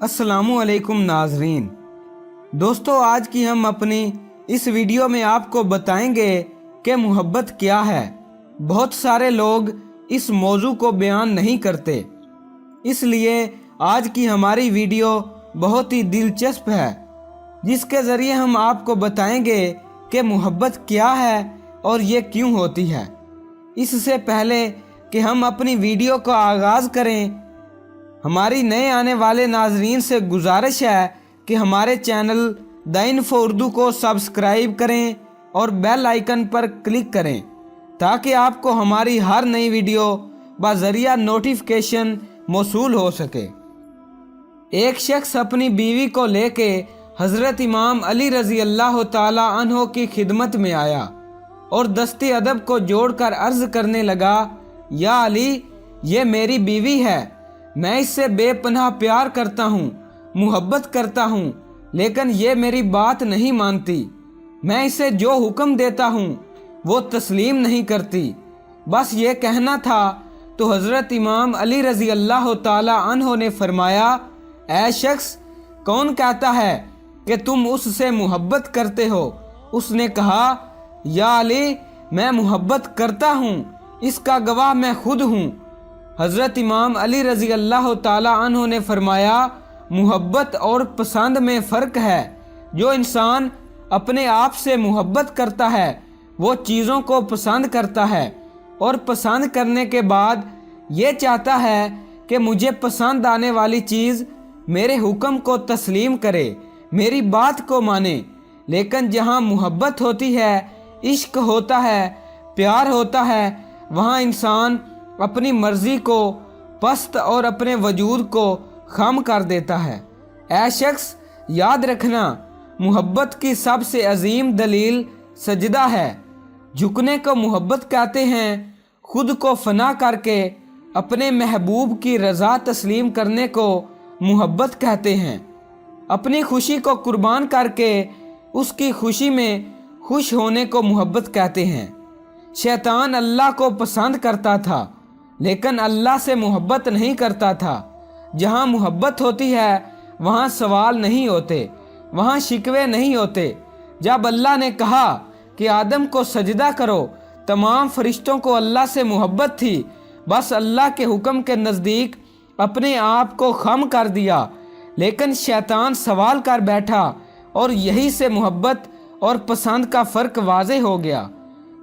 अस्सलामु अलैकुम नाजरीन। दोस्तों, आज की हम अपनी इस वीडियो में आपको बताएंगे कि मोहब्बत क्या है। बहुत सारे लोग इस मौजू को बयान नहीं करते, इसलिए आज की हमारी वीडियो बहुत ही दिलचस्प है, जिसके ज़रिए हम आपको बताएंगे कि मोहब्बत क्या है और ये क्यों होती है। इससे पहले कि हम अपनी वीडियो का आगाज़ करें, हमारी नए आने वाले नाजरीन से गुजारिश है कि हमारे चैनल द इन्फो उर्दू को सब्सक्राइब करें और बेल आइकन पर क्लिक करें, ताकि आपको हमारी हर नई वीडियो बज़रिया नोटिफिकेशन मौसूल हो सके। एक शख्स अपनी बीवी को लेके हज़रत इमाम अली रज़ी अल्लाह ताला अन्हो की खिदमत में आया और दस्ते अदब को जोड़कर अर्ज़ करने लगा, या अली, ये मेरी बीवी है, मैं इससे बेपनाह प्यार करता हूँ, मोहब्बत करता हूँ, लेकिन ये मेरी बात नहीं मानती। मैं इसे जो हुक्म देता हूँ वो तस्लीम नहीं करती। बस ये कहना था तो हज़रत इमाम अली रज़ी अल्लाह ताला अन्हो ने फरमाया, ऐ शख्स, कौन कहता है कि तुम उससे मोहब्बत करते हो? उसने कहा, या अली, मैं मोहब्बत करता हूँ, इसका गवाह मैं खुद हूँ। हज़रत इमाम अली रज़ी अल्लाह ताला अन्हो ने फरमाया, मोहब्बत और पसंद में फ़र्क है। जो इंसान अपने आप से मोहब्बत करता है वो चीज़ों को पसंद करता है और पसंद करने के बाद ये चाहता है कि मुझे पसंद आने वाली चीज़ मेरे हुक्म को तस्लीम करे, मेरी बात को माने। लेकिन जहाँ मोहब्बत होती है, इश्क होता है, प्यार होता है, वहाँ इंसान अपनी मर्जी को पस्त और अपने वजूद को खम कर देता है। ऐ शख्स, याद रखना, मोहब्बत की सबसे अजीम दलील सजदा है। झुकने को मोहब्बत कहते हैं। खुद को फना करके अपने महबूब की रज़ा तस्लीम करने को मोहब्बत कहते हैं। अपनी खुशी को कुर्बान करके उसकी खुशी में खुश होने को मोहब्बत कहते हैं। शैतान अल्लाह को पसंद करता था, लेकिन अल्लाह से मोहब्बत नहीं करता था। जहाँ मोहब्बत होती है वहाँ सवाल नहीं होते, वहाँ शिकवे नहीं होते। जब अल्लाह ने कहा कि आदम को सजदा करो, तमाम फरिश्तों को अल्लाह से मोहब्बत थी, बस अल्लाह के हुक्म के नज़दीक अपने आप को खम कर दिया। लेकिन शैतान सवाल कर बैठा और यही से मोहब्बत और पसंद का फ़र्क वाज़े हो गया।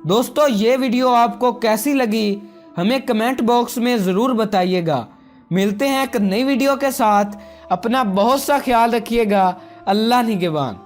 दोस्तों, ये वीडियो आपको कैसी लगी हमें कमेंट बॉक्स में ज़रूर बताइएगा। मिलते हैं एक नई वीडियो के साथ। अपना बहुत सा ख्याल रखिएगा। अल्लाह निगहबान।